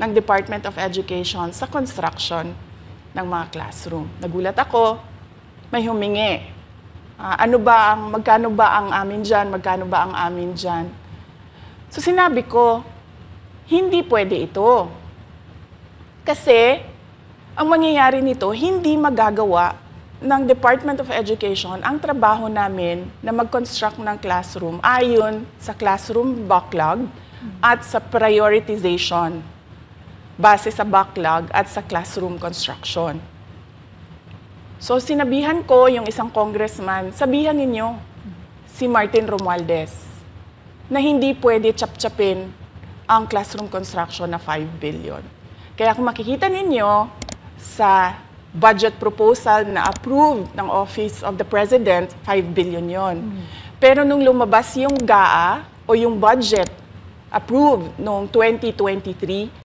ng Department of Education sa construction ng mga classroom. Nagulat ako, may humingi. Magkano ba ang amin dyan? Magkano ba ang amin dyan? So sinabi ko, hindi pwede ito. Kasi ang mangyayari nito, hindi magagawa ng Department of Education ang trabaho namin na mag-construct ng classroom ayon sa classroom backlog at sa prioritization base sa backlog at sa classroom construction. So sinabihan ko yung isang congressman, sabihan ninyo si Martin Romualdez na hindi pwede chap-chapin ang classroom construction na 5 billion. Kaya kung makikita ninyo sa budget proposal na approved ng Office of the President, 5 billion yon. Pero nung lumabas yung GAA o yung budget approved noong 2023,